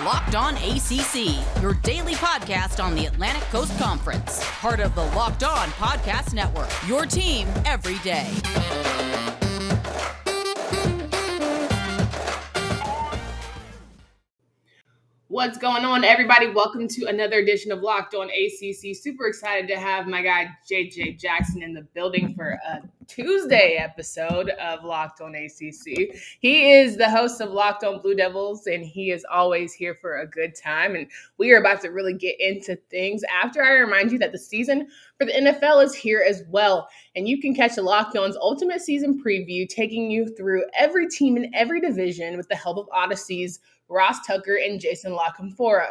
Locked On ACC, your daily podcast on the Atlantic Coast Conference. Part of the Locked On Podcast Network, your team every day. What's going on, everybody? Welcome to another edition of Locked On ACC. Super excited to have my guy JJ Jackson in the building for a Tuesday episode of Locked On ACC. He is the host of Locked On Blue Devils, and he is always here for a good time. And we are about to really get into things after I remind you that the season for the NFL is here as well. And you can catch Locked On's ultimate season preview, taking you through every team in every division with the help of Odyssey's Ross Tucker and Jason Lockenfora.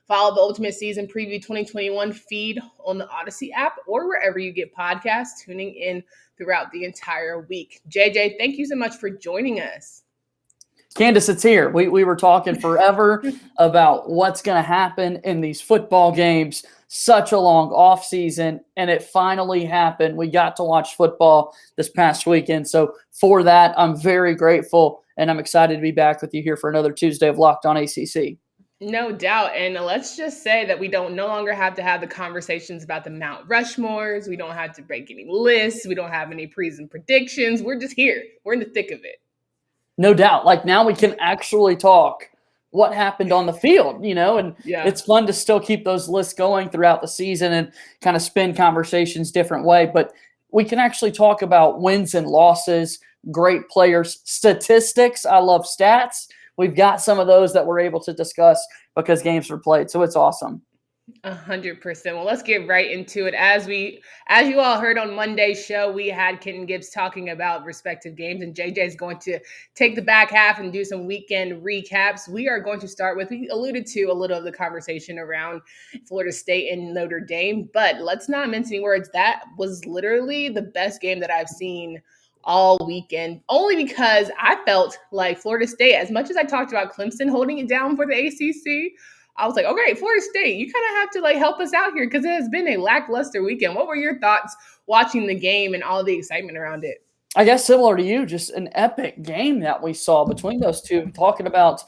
Follow the Ultimate Season Preview 2021 feed on the Odyssey app or wherever you get podcasts, tuning in throughout the entire week. JJ, thank you so much for joining us. Candace, it's here. We were talking forever about what's going to happen in these football games. Such a long off season, and it finally happened. We got to watch football this past weekend. So for that, I'm very grateful, and I'm excited to be back with you here for another Tuesday of Locked On ACC. No doubt. And let's just say that we don't no longer have to have the conversations about the Mount Rushmores. We don't have to break any lists. We don't have any preseason predictions. We're just here. We're in the thick of it. No doubt. Like, now we can actually talk what happened on the field, and It's fun to still keep those lists going throughout the season and kind of spin conversations different way. But we can actually talk about wins and losses, great players, statistics. I love stats. We've got some of those that we're able to discuss because games were played. So it's awesome. 100%. Well, let's get right into it. As you all heard on Monday's show, we had Kenton Gibbs talking about respective games, and JJ is going to take the back half and do some weekend recaps. We are going to start with, we alluded to a little of the conversation around Florida State and Notre Dame, but let's not mince any words. That was literally the best game that I've seen all weekend, only because I felt like Florida State, as much as I talked about Clemson holding it down for the ACC, I was like, okay, Florida State, you kind of have to help us out here because it has been a lackluster weekend. What were your thoughts watching the game and all the excitement around it? I guess similar to you, just an epic game that we saw between those two, talking about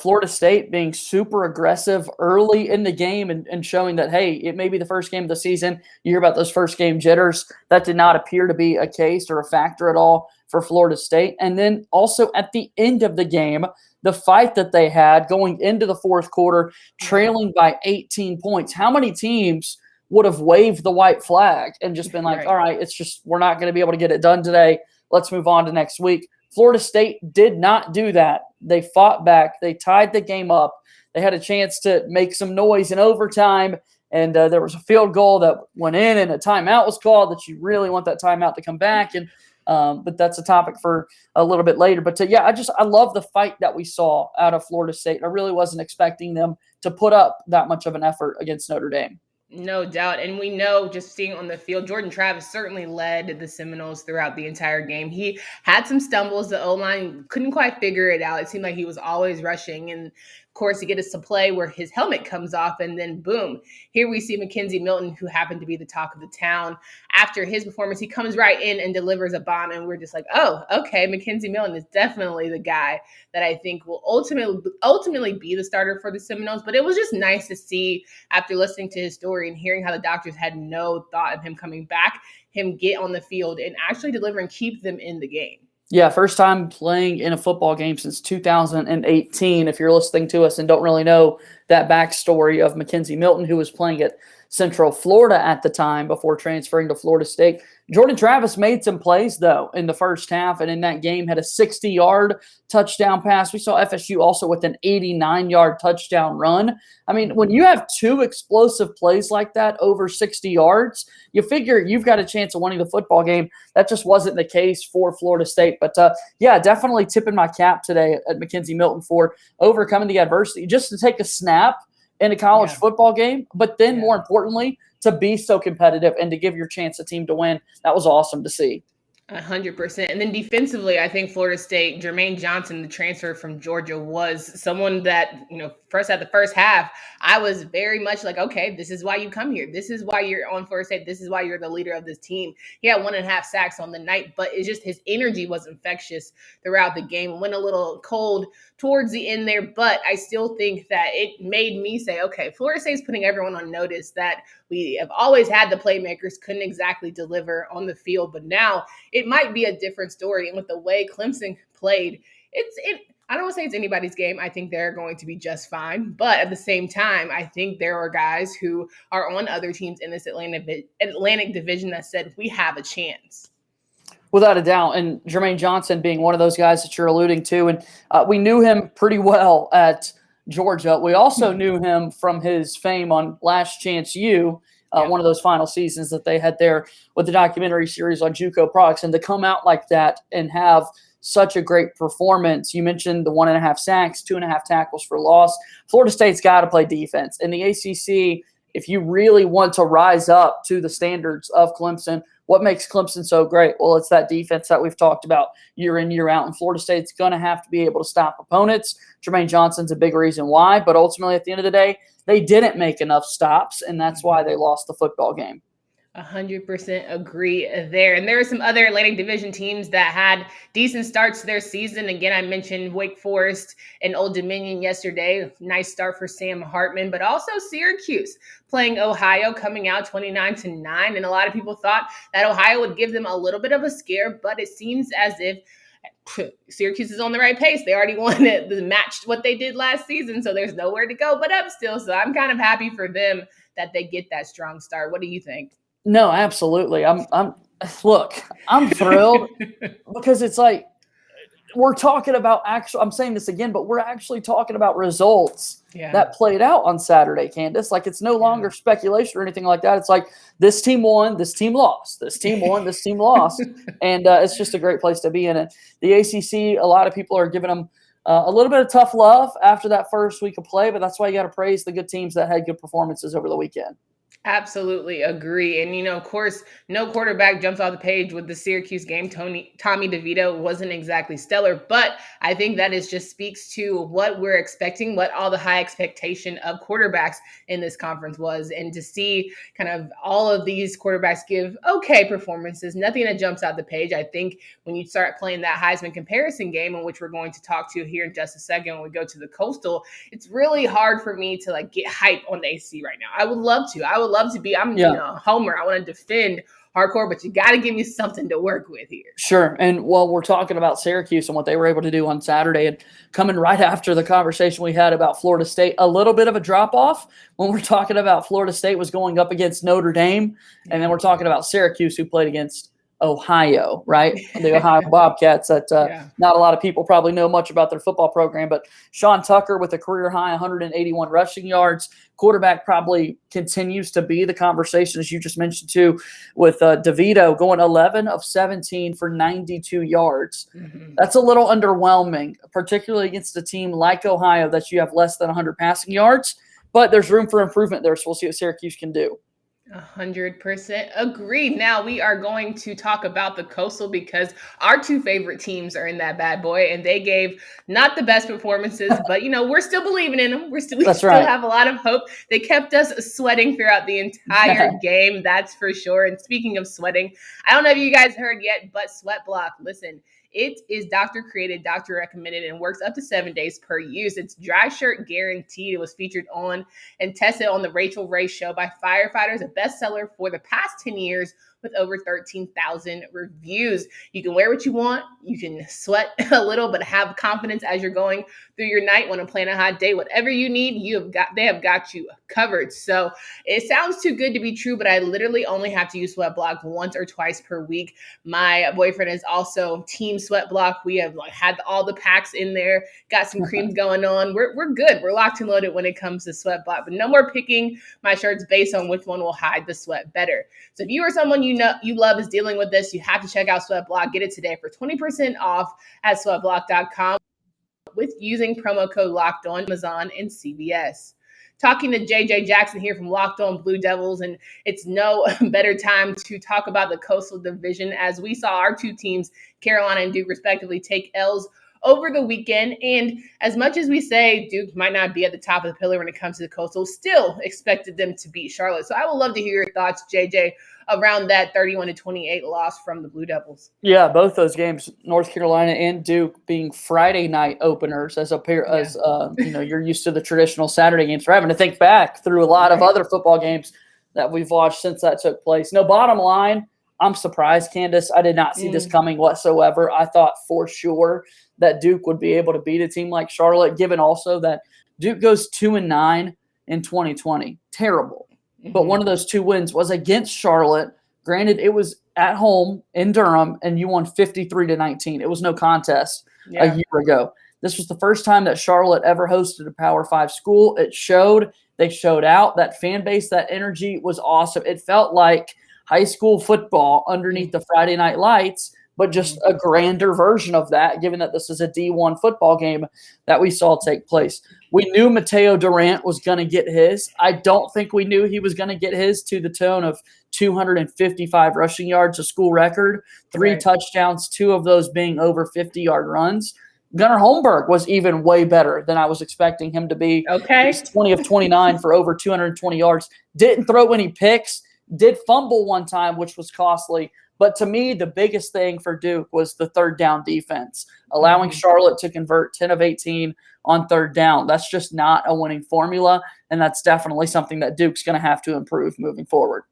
Florida State being super aggressive early in the game and showing that, hey, it may be the first game of the season. You hear about those first game jitters. That did not appear to be a case or a factor at all for Florida State. And then also at the end of the game, the fight that they had going into the fourth quarter, trailing by 18 points. How many teams would have waved the white flag and just been like, right, all right, it's just, we're not going to be able to get it done today. Let's move on to next week. Florida State did not do that. They fought back. They tied the game up. They had a chance to make some noise in overtime, and there was a field goal that went in and a timeout was called that you really want that timeout to come back. And but that's a topic for a little bit later. But I love the fight that we saw out of Florida State. I really wasn't expecting them to put up that much of an effort against Notre Dame. No doubt. And we know, just seeing on the field, Jordan Travis certainly led the Seminoles throughout the entire game. He had some stumbles. The O-line couldn't quite figure it out. It seemed like he was always rushing. And of course, he gets to play where his helmet comes off, and then boom, here we see McKenzie Milton, who happened to be the talk of the town. After his performance, he comes right in and delivers a bomb, and we're just like, oh, okay, McKenzie Milton is definitely the guy that I think will ultimately be the starter for the Seminoles. But it was just nice to see, after listening to his story and hearing how the doctors had no thought of him coming back, him get on the field and actually deliver and keep them in the game. Yeah, first time playing in a football game since 2018. If you're listening to us and don't really know that backstory of McKenzie Milton, who was playing at Central Florida at the time before transferring to Florida State. Jordan Travis made some plays, though, in the first half, and in that game had a 60-yard touchdown pass. We saw FSU also with an 89-yard touchdown run. I mean, when you have two explosive plays like that over 60 yards, you figure you've got a chance of winning the football game. That just wasn't the case for Florida State. But, definitely tipping my cap today at McKenzie Milton for overcoming the adversity, just to take a snap in a college football game, but then more importantly, to be so competitive and to give your chance a team to win. That was awesome to see. 100%. And then defensively, I think Florida State, Jermaine Johnson, the transfer from Georgia, was someone that, first at the first half, I was very much like, okay, this is why you come here. This is why you're on Florida State. This is why you're the leader of this team. He had 1.5 sacks on the night, but it's just his energy was infectious throughout the game. Went a little cold towards the end there, but I still think that it made me say, okay, Florida State's putting everyone on notice that we have always had the playmakers, couldn't exactly deliver on the field, but now it might be a different story. And with the way Clemson played, I don't want to say it's anybody's game. I think they're going to be just fine. But at the same time, I think there are guys who are on other teams in this Atlantic division that said we have a chance. Without a doubt. And Jermaine Johnson being one of those guys that you're alluding to. And we knew him pretty well at Georgia. We also knew him from his fame on Last Chance U, one of those final seasons that they had there with the documentary series on JUCO products. And to come out like that and have such a great performance. You mentioned the 1.5 sacks, 2.5 tackles for loss. Florida State's got to play defense. In the ACC, if you really want to rise up to the standards of Clemson, what makes Clemson so great? Well, it's that defense that we've talked about year in, year out. And Florida State's going to have to be able to stop opponents. Jermaine Johnson's a big reason why. But ultimately, at the end of the day, they didn't make enough stops, and that's why they lost the football game. 100% agree there. And there are some other Atlantic Division teams that had decent starts to their season. Again, I mentioned Wake Forest and Old Dominion yesterday. Nice start for Sam Hartman, but also Syracuse playing Ohio, coming out 29-9. And a lot of people thought that Ohio would give them a little bit of a scare, but it seems as if Syracuse is on the right pace. They already won it, matched what they did last season, so there's nowhere to go but up still. So I'm kind of happy for them that they get that strong start. What do you think? No, absolutely. I'm thrilled because it's like we're talking about I'm saying this again, but we're actually talking about results that played out on Saturday, Candace. Like it's no longer speculation or anything like that. It's like this team won, this team lost, this team won, this team lost. And it's just a great place to be in it. The ACC, a lot of people are giving them a little bit of tough love after that first week of play, but that's why you got to praise the good teams that had good performances over the weekend. Absolutely agree. And, of course, no quarterback jumps off the page with the Syracuse game. Tommy DeVito wasn't exactly stellar, but I think that just speaks to what we're expecting, what all the high expectation of quarterbacks in this conference was. And to see kind of all of these quarterbacks give okay performances, nothing that jumps out the page. I think when you start playing that Heisman comparison game, in which we're going to talk to here in just a second when we go to the Coastal, it's really hard for me to get hype on the ACC right now. I would love to be. I'm a homer. I want to defend hardcore, but you got to give me something to work with here. Sure. And while we're talking about Syracuse and what they were able to do on Saturday, and coming right after the conversation we had about Florida State, a little bit of a drop off when we're talking about Florida State was going up against Notre Dame. And then we're talking about Syracuse, who played against Ohio, right? The Ohio Bobcats that not a lot of people probably know much about their football program, but Sean Tucker with a career high 181 rushing yards. Quarterback probably continues to be the conversation, as you just mentioned too, with DeVito going 11 of 17 for 92 yards. Mm-hmm. That's a little underwhelming, particularly against a team like Ohio that you have less than 100 passing yards, but there's room for improvement there, so we'll see what Syracuse can do. 100% agree. Now we are going to talk about the Coastal because our two favorite teams are in that bad boy, and they gave not the best performances, but we're still believing in them. We still have a lot of hope. They kept us sweating throughout the entire game, that's for sure. And speaking of sweating, I don't know if you guys heard yet, but SweatBlock, listen. It is doctor created, doctor recommended, and works up to 7 days per use. It's dry shirt guaranteed. It was featured on and tested on the Rachel Ray Show by firefighters, a bestseller for the past 10 years with over 13,000 reviews. You can wear what you want. You can sweat a little, but have confidence as you're going through your night. Want to plan a hot day, whatever you need, they have got you covered. So it sounds too good to be true, but I literally only have to use SweatBlock once or twice per week. My boyfriend is also team SweatBlock. We have had all the packs in there, got some creams going on. We're good. We're locked and loaded when it comes to SweatBlock, but no more picking my shirts based on which one will hide the sweat better. So if you are someone you love is dealing with this, you have to check out SweatBlock. Get it today for 20% off at sweatblock.com with using promo code LOCKEDON, Amazon, and CVS. talking to JJ Jackson here from Locked On Blue Devils, and it's no better time to talk about the Coastal Division as we saw our two teams, Carolina and Duke respectively, take L's over the weekend. And as much as we say Duke might not be at the top of the pillar when it comes to the Coastal, still expected them to beat Charlotte. So I would love to hear your thoughts, JJ, around that 31-28 loss from the Blue Devils. Yeah, both those games, North Carolina and Duke, being Friday night openers as you're used to the traditional Saturday games. We're having to think back through a lot of other football games that we've watched since that took place. No, bottom line, I'm surprised, Candace. I did not see this coming whatsoever. I thought for sure that Duke would be able to beat a team like Charlotte, given also that Duke goes 2-9 in 2020. Terrible. But one of those two wins was against Charlotte. Granted, it was at home in Durham, and you won 53-19. It was no contest a year ago. This was the first time that Charlotte ever hosted a Power 5 school. It showed. They showed out. That fan base, that energy was awesome. It felt like high school football underneath the Friday night lights, but just a grander version of that, given that this is a D1 football game that we saw take place. We knew Mateo Durant was going to get his. I don't think we knew he was going to get his to the tune of 255 rushing yards, a school record, 3 touchdowns, 2 of those being over 50-yard runs. Gunnar Holmberg was even way better than I was expecting him to be. Okay. He's 20 of 29 for over 220 yards. Didn't throw any picks. Did fumble one time, which was costly. But to me, the biggest thing for Duke was the third down defense, allowing Charlotte to convert 10 of 18 on third down. That's just not a winning formula, and that's definitely something that Duke's going to have to improve moving forward.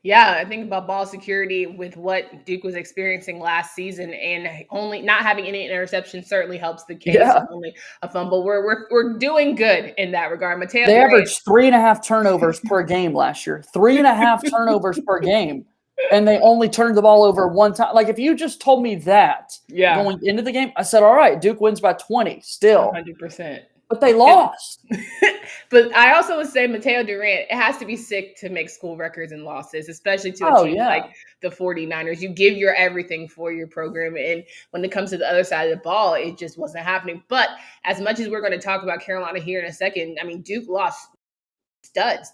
Yeah, I think about ball security with what Duke was experiencing last season, and only not having any interceptions certainly helps the case. Yeah. Only a fumble. We're doing good in that regard. Mateo, they averaged 3.5 turnovers per game last year. 3.5 turnovers per game. And they only turned the ball over one time. Like, if you just told me that going into the game, I said, all right, Duke wins by 20 still. 100%. But they lost. But I also would say Mateo Durant, it has to be sick to make school records and losses, especially to a team like the 49ers. You give your everything for your program. And when it comes to the other side of the ball, it just wasn't happening. But as much as we're going to talk about Carolina here in a second, I mean, Duke lost studs.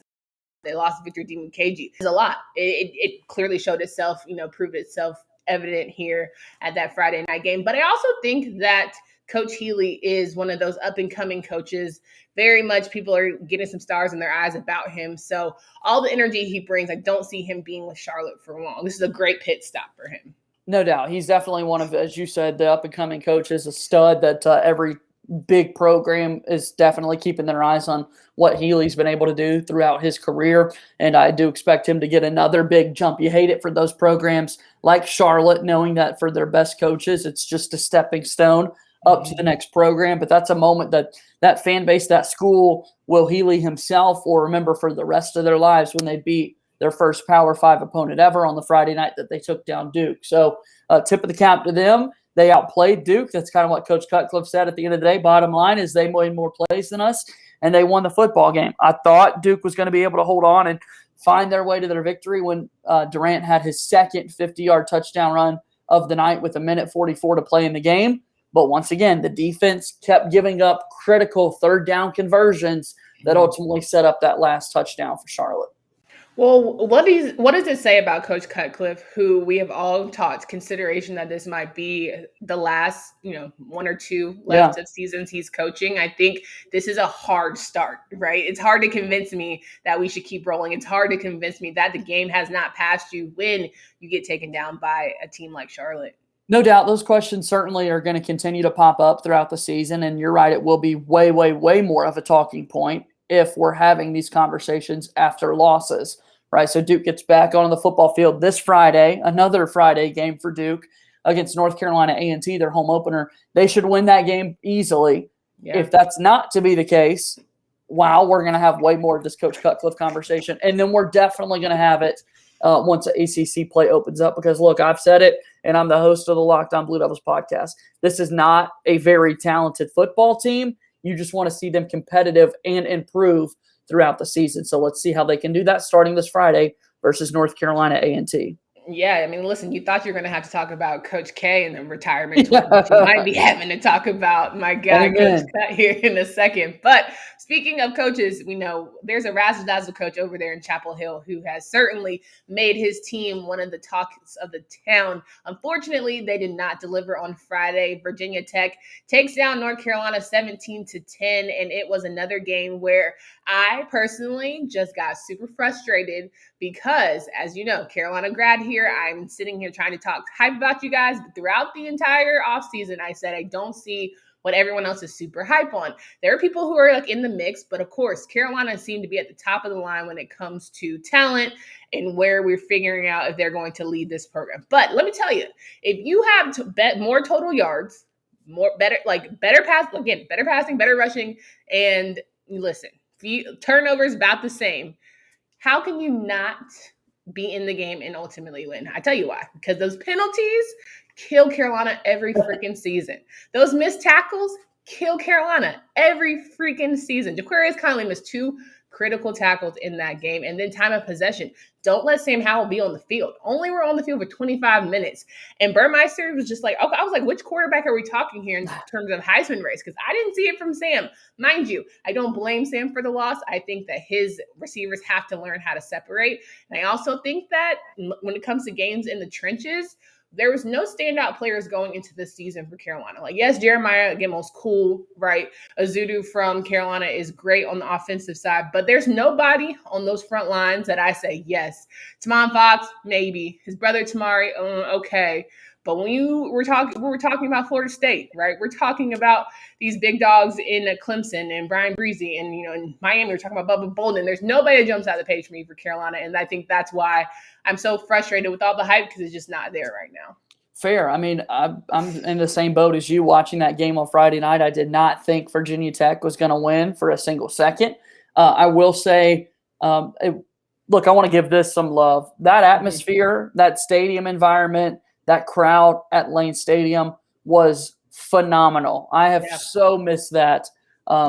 They lost Victor Dimukeji. It's a lot. It clearly showed itself, proved itself evident here at that Friday night game. But I also think that Coach Healy is one of those up-and-coming coaches. Very much people are getting some stars in their eyes about him. So all the energy he brings, I don't see him being with Charlotte for long. This is a great pit stop for him. No doubt. He's definitely one of, as you said, the up-and-coming coaches, a stud that every big program is definitely keeping their eyes on what Healy's been able to do throughout his career. And I do expect him to get another big jump. You hate it for those programs like Charlotte, knowing that for their best coaches, it's just a stepping stone up to the next program. But that's a moment that fan base, that school, Will Healy himself will remember for the rest of their lives when they beat their first Power 5 opponent ever on the Friday night that they took down Duke. So tip of the cap to them. They outplayed Duke. That's kind of what Coach Cutcliffe said at the end of the day. Bottom line is they made more plays than us, and they won the football game. I thought Duke was going to be able to hold on and find their way to their victory when Durant had his second 50-yard touchdown run of the night with 1:44 to play in the game. But once again, the defense kept giving up critical third down conversions that ultimately set up that last touchdown for Charlotte. Well, what does it say about Coach Cutcliffe, who we have all taught consideration that this might be the last, 1 or 2 left of seasons he's coaching? I think this is a hard start, right? It's hard to convince me that we should keep rolling. It's hard to convince me that the game has not passed you when you get taken down by a team like Charlotte. No doubt those questions certainly are going to continue to pop up throughout the season. And you're right, it will be way, way, way more of a talking point if we're having these conversations after losses, right? So Duke gets back on the football field this Friday, another Friday game for Duke against North Carolina A&T, their home opener. They should win that game easily. Yeah. If that's not to be the case, we're going to have way more of this Coach Cutcliffe conversation. And then we're definitely going to have it once the ACC play opens up, because look, I've said it, and I'm the host of the Locked On Blue Devils podcast. This is not a very talented football team. You just want to see them competitive and improve throughout the season. So let's see how they can do that starting this Friday versus North Carolina A&T. Yeah, I mean, listen, you thought you were going to have to talk about Coach K and the retirement tour, but you might be having to talk about my guy, Coach Amen. Cut, here in a second. But speaking of coaches, we know there's a razzle-dazzle coach over there in Chapel Hill who has certainly made his team one of the talks of the town. Unfortunately, they did not deliver on Friday. Virginia Tech takes down North Carolina 17-10, and it was another game where I personally just got super frustrated because, as you know, Carolina grad here, I'm sitting here trying to talk hype about you guys. But throughout the entire offseason, I said I don't see what everyone else is super hype on. There are people who are like in the mix, but of course, Carolina seemed to be at the top of the line when it comes to talent and where we're figuring out if they're going to lead this program. But let me tell you, if you have to bet more total yards, better passing, better rushing, and listen, turnovers about the same. How can you not be in the game and ultimately win? I tell you why. Because those penalties kill Carolina every freaking season. Those missed tackles kill Carolina every freaking season. Jaquarius Conley missed 2 critical tackles in that game. And then time of possession. Don't let Sam Howell be on the field. Only were on the field for 25 minutes. And Burmeister was just like, okay, I was like, which quarterback are we talking here in terms of Heisman race? Because I didn't see it from Sam. Mind you, I don't blame Sam for the loss. I think that his receivers have to learn how to separate. And I also think that when it comes to games in the trenches, there was no standout players going into this season for Carolina. Like, yes, Jeremiah Gimmel's cool, right? Azudu from Carolina is great on the offensive side, but there's nobody on those front lines that I say, yes. Tamon Fox, maybe. His brother Tamari, okay. But when we're talking about Florida State, right? We're talking about these big dogs in Clemson and Brian Breezy, and in Miami, we're talking about Bubba Bolden. There's nobody that jumps out of the page for me for Carolina, and I think that's why I'm so frustrated with all the hype because it's just not there right now. Fair. I mean, I'm in the same boat as you watching that game on Friday night. I did not think Virginia Tech was going to win for a single second. I will say, look, I want to give this some love. That atmosphere, that stadium environment, that crowd at Lane Stadium was phenomenal. I have so missed that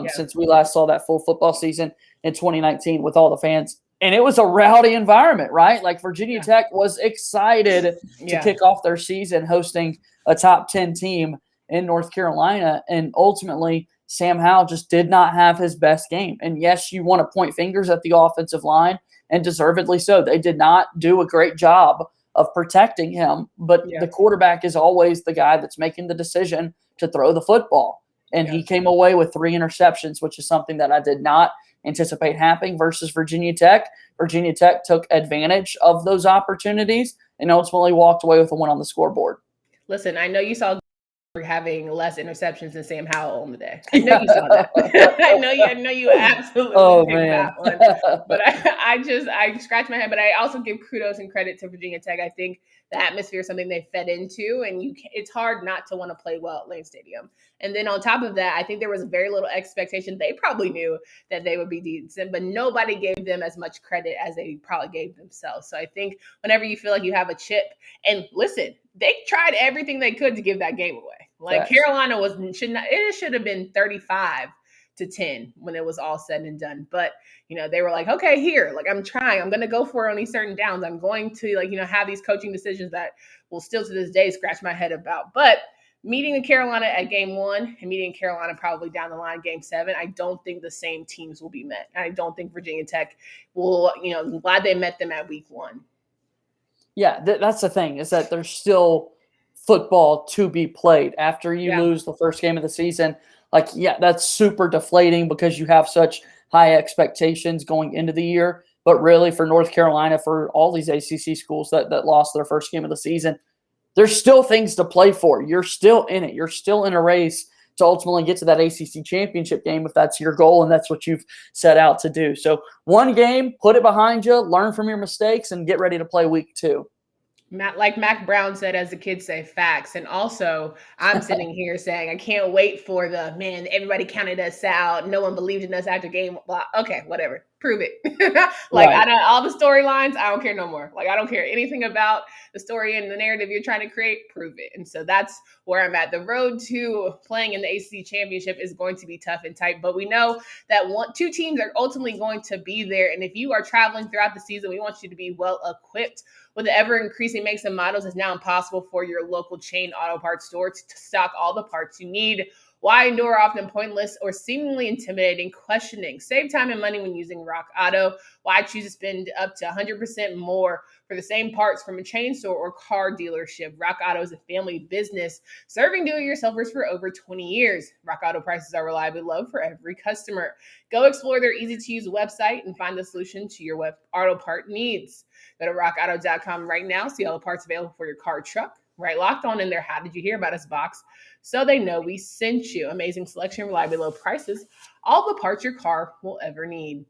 since we last saw that full football season in 2019 with all the fans. And it was a rowdy environment, right? Like Virginia Tech was excited to kick off their season hosting a top 10 team in North Carolina. And ultimately, Sam Howell just did not have his best game. And yes, you want to point fingers at the offensive line, and deservedly so. They did not do a great job of protecting him. But the quarterback is always the guy that's making the decision to throw the football. And he came away with 3 interceptions, which is something that I did not anticipate happening versus Virginia Tech. Virginia Tech took advantage of those opportunities and ultimately walked away with a win on the scoreboard. Listen, I know you saw having less interceptions than Sam Howell on the day. I know you saw that. I know you absolutely picked that one. But I scratch my head. But I also give kudos and credit to Virginia Tech. I think the atmosphere is something they fed into, and it's hard not to want to play well at Lane Stadium. And then on top of that, I think there was very little expectation. They probably knew that they would be decent, but nobody gave them as much credit as they probably gave themselves. So I think whenever you feel like you have a chip, and listen, they tried everything they could to give that game away. Like Carolina should have been 35-10 when it was all said and done. But, they were like, okay, here, like I'm trying, I'm going to go for it on these certain downs. I'm going to have these coaching decisions that will still to this day scratch my head about. But meeting Carolina at game 1 and meeting Carolina probably down the line game 7, I don't think the same teams will be met. And I don't think Virginia Tech will, I'm glad they met them at week 1. Yeah, that's the thing, is that there's still football to be played after you lose the first game of the season. Like, that's super deflating because you have such high expectations going into the year. But really, for North Carolina, for all these ACC schools that lost their first game of the season, there's still things to play for. You're still in it. You're still in a race to ultimately get to that ACC championship game if that's your goal and that's what you've set out to do. So one game, put it behind you, learn from your mistakes, and get ready to play week 2. Like Mac Brown said, as the kids say, facts. And also, I'm sitting here saying, I can't wait for everybody counted us out. No one believed in us after game. Blah. Okay, whatever. prove it. Right. I don't, all the storylines, I don't care no more. Like, I don't care anything about the story and the narrative you're trying to create, prove it. And so that's where I'm at. The road to playing in the ACC championship is going to be tough and tight, but we know that two teams are ultimately going to be there. And if you are traveling throughout the season, we want you to be well equipped. With the ever increasing makes and models, it's now impossible for your local chain auto parts store to stock all the parts you need. Why endure often pointless or seemingly intimidating questioning? Save time and money when using Rock Auto. Why choose to spend up to 100% more for the same parts from a chain store or car dealership? Rock Auto is a family business serving do-it-yourselfers for over 20 years. Rock Auto prices are reliably low for every customer. Go explore their easy-to-use website and find the solution to your auto part needs. Go to rockauto.com right now. See all the parts available for your car or truck. Right, locked on in their How Did You Hear About Us box so they know we sent you. Amazing selection, reliably low prices, all the parts your car will ever need.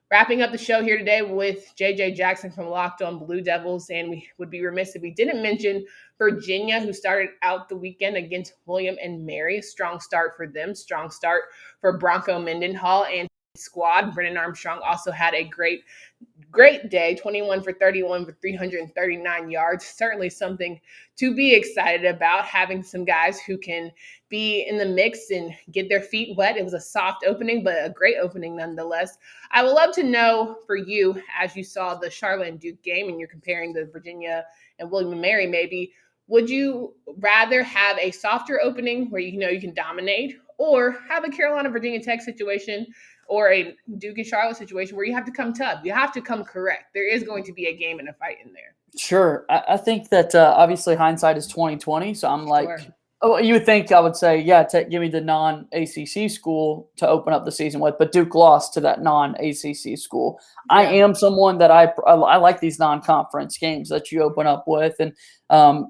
Wrapping up the show here today with JJ Jackson from Locked On Blue Devils, and we would be remiss if we didn't mention Virginia, who started out the weekend against William and Mary. Strong start for them, strong start for Bronco Mendenhall and squad. Brennan Armstrong also had a great day, 21 for 31 with 339 yards. Certainly something to be excited about, having some guys who can be in the mix and get their feet wet. It was a soft opening, but a great opening nonetheless. I would love to know for you, as you saw the Charlotte and Duke game and you're comparing the Virginia and William and Mary, maybe, would you rather have a softer opening where you know you can dominate, or have a Carolina Virginia Tech situation or a Duke and Charlotte situation where you have to come tough? You have to come correct. There is going to be a game and a fight in there. Sure. I think that obviously hindsight is 2020. So I'm like, Sure. oh, you would think I would say, yeah, give me the non-ACC school to open up the season with, but Duke lost to that non-ACC school. Yeah. I am someone that I like these non-conference games that you open up with, and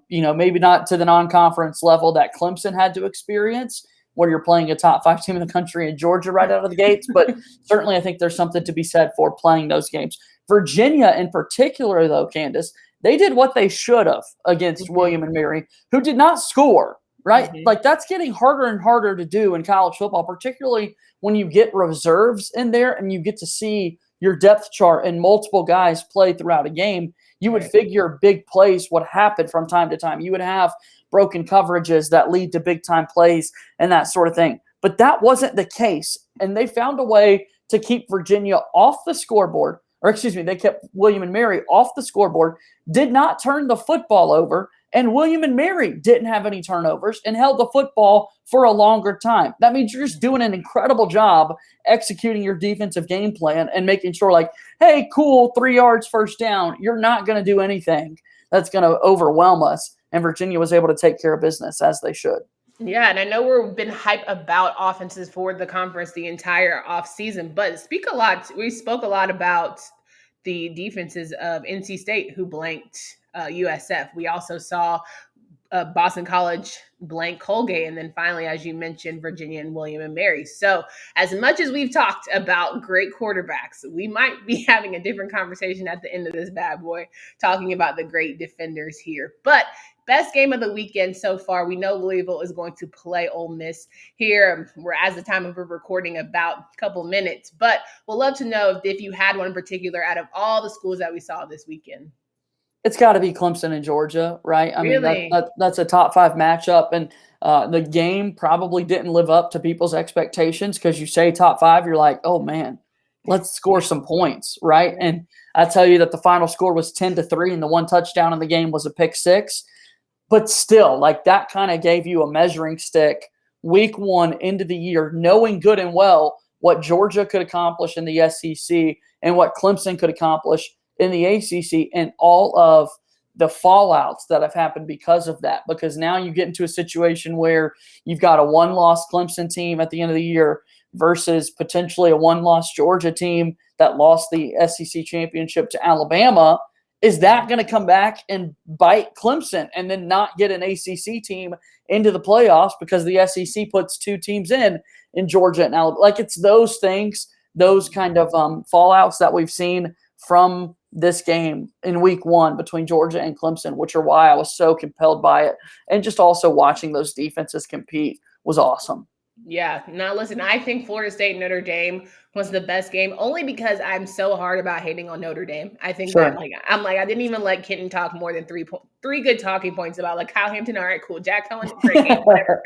maybe not to the non-conference level that Clemson had to experience, where you're playing a top 5 team in the country in Georgia right out of the gates. But certainly I think there's something to be said for playing those games. Virginia in particular, though, Candace, they did what they should have against William and Mary, who did not score, right? Mm-hmm. Like, that's getting harder and harder to do in college football, particularly when you get reserves in there and you get to see your depth chart and multiple guys play throughout a game. You would figure big plays would happen from time to time. You would have broken coverages that lead to big-time plays and that sort of thing. But that wasn't the case, and they found a way to keep Virginia off the scoreboard. They kept William and Mary off the scoreboard, did not turn the football over, and William and Mary didn't have any turnovers and held the football for a longer time. That means you're just doing an incredible job executing your defensive game plan and making sure, like, hey, cool, 3 yards, first down. You're not going to do anything that's going to overwhelm us. And Virginia was able to take care of business as they should. Yeah, and I know we've been hype about offenses for the conference the entire offseason, but we spoke a lot about the defenses of NC State, who blanked USF. We also saw Boston College blank Colgate, and then finally, as you mentioned, Virginia and William and Mary. So as much as we've talked about great quarterbacks, we might be having a different conversation at the end of this bad boy, talking about the great defenders here. But best game of the weekend so far. We know Louisville is going to play Ole Miss here. We're, as the time of recording, about a couple minutes. But we'll love to know if you had one in particular out of all the schools that we saw this weekend. It's got to be Clemson and Georgia, right? I really? mean, that's a top 5 matchup. And the game probably didn't live up to people's expectations, because you say top 5, you're like, oh, man, let's score some points, right? And I tell you that the final score was 10-3, and the one touchdown in the game was a pick 6. But still, like, that kind of gave you a measuring stick week 1 into the year, knowing good and well what Georgia could accomplish in the SEC and what Clemson could accomplish in the ACC, and all of the fallouts that have happened because of that. Because now you get into a situation where you've got a 1-loss Clemson team at the end of the year versus potentially a 1-loss Georgia team that lost the SEC championship to Alabama. Is that going to come back and bite Clemson and then not get an ACC team into the playoffs because the SEC puts 2 teams in Georgia and Alabama? Like, it's those things, those kind of fallouts that we've seen from this game in week 1 between Georgia and Clemson, which are why I was so compelled by it. And just also watching those defenses compete was awesome. Yeah. Now, listen, I think Florida State Notre Dame was the best game only because I'm so hard about hating on Notre Dame. I think that, Sure. I didn't even let Kitten talk more than three good talking points about like Kyle Hampton. All right, cool. Jack Cohen, great game, whatever.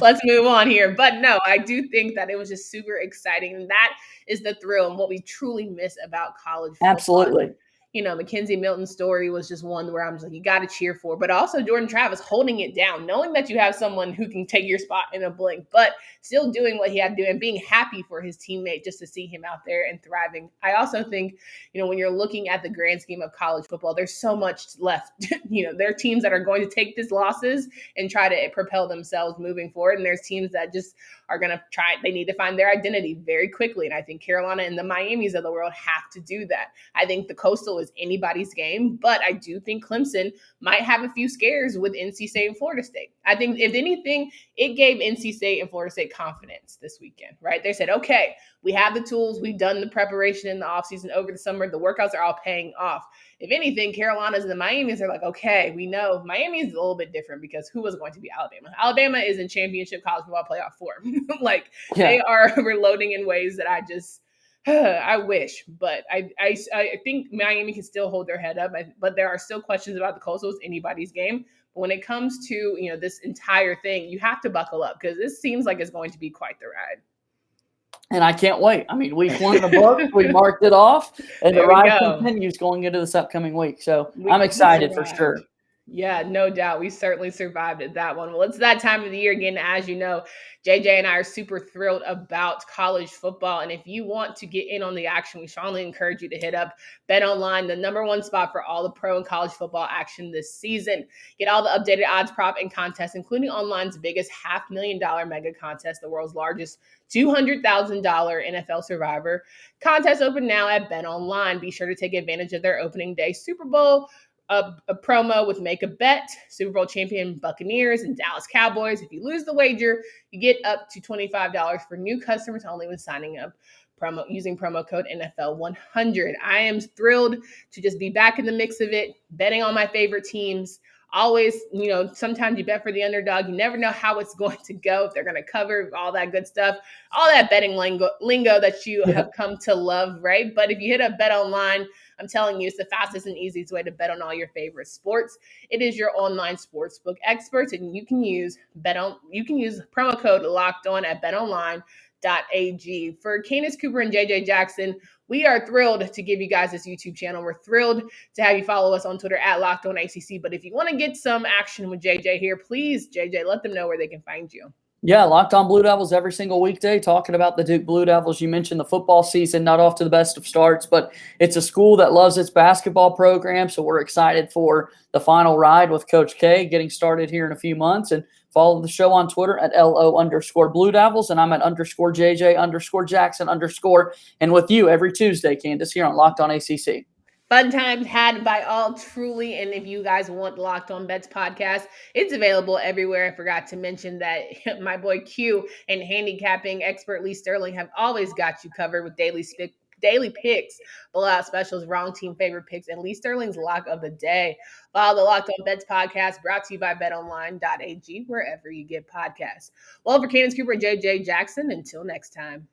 Let's move on here. But no, I do think that it was just super exciting. And that is the thrill and what we truly miss about college football. Absolutely. McKenzie Milton's story was just one where I'm just like, you got to cheer for. But also Jordan Travis holding it down, knowing that you have someone who can take your spot in a blink, but still doing what he had to do and being happy for his teammate just to see him out there and thriving. I also think, when you're looking at the grand scheme of college football, there's so much left. There are teams that are going to take these losses and try to propel themselves moving forward. And there's teams that just are going to they need to find their identity very quickly. And I think Carolina and the Miamis of the world have to do that. I think the Coastal is anybody's game, but I do think Clemson might have a few scares with NC State and Florida State. I think if anything, it gave NC State and Florida State confidence this weekend, right? They said, okay, we have the tools. We've done the preparation in the offseason over the summer. The workouts are all paying off. If anything, Carolinas and the Miamis are like, okay, we know Miami is a little bit different because who was going to be Alabama? Alabama is in championship college football playoff form. They are reloading in ways that I wish, but I think Miami can still hold their head up, but there are still questions about the Coastal. It's anybody's game. But when it comes to, this entire thing, you have to buckle up because this seems like it's going to be quite the ride. And I can't wait. I mean, week one in the book, we marked it off, and the ride continues going into this upcoming week. So I'm excited for sure. Yeah, no doubt. We certainly survived at that one. Well, it's that time of the year again. As you know, JJ and I are super thrilled about college football. And if you want to get in on the action, we strongly encourage you to hit up BetOnline, the number one spot for all the pro and college football action this season. Get all the updated odds, prop, and contests, including online's biggest $500,000 mega contest, the world's largest $200,000 NFL Survivor contest open now at BetOnline. Be sure to take advantage of their opening day Super Bowl a promo with Make a Bet, Super Bowl champion Buccaneers and Dallas Cowboys. If you lose the wager, you get up to $25 for new customers only when signing up using promo code NFL100. I am thrilled to just be back in the mix of it, betting on my favorite teams. Always, sometimes you bet for the underdog. You never know how it's going to go, if they're going to cover, all that good stuff, all that betting lingo that you have come to love, right? But if you hit up BetOnline, I'm telling you, it's the fastest and easiest way to bet on all your favorite sports. It is your online sportsbook experts, and you can use promo code Locked On at BetOnline.ag. For Candace Cooper and JJ Jackson, we are thrilled to give you guys this YouTube channel. We're thrilled to have you follow us on Twitter at Locked On ACC. But if you want to get some action with JJ here, please, JJ, let them know where they can find you. Yeah, Locked On Blue Devils every single weekday, talking about the Duke Blue Devils. You mentioned the football season, not off to the best of starts, but it's a school that loves its basketball program, so we're excited for the final ride with Coach K getting started here in a few months. And follow the show on Twitter at LO_Blue Devils, and I'm at _JJ_Jackson_. And with you every Tuesday, Candace, here on Locked On ACC. Fun times had by all, truly. And if you guys want Locked On Bets podcast, it's available everywhere. I forgot to mention that my boy Q and handicapping expert Lee Sterling have always got you covered with daily picks, blowout specials, wrong team favorite picks, and Lee Sterling's lock of the day. Follow the Locked On Bets podcast, brought to you by BetOnline.ag, wherever you get podcasts. Well, for Candace Cooper and JJ Jackson, until next time.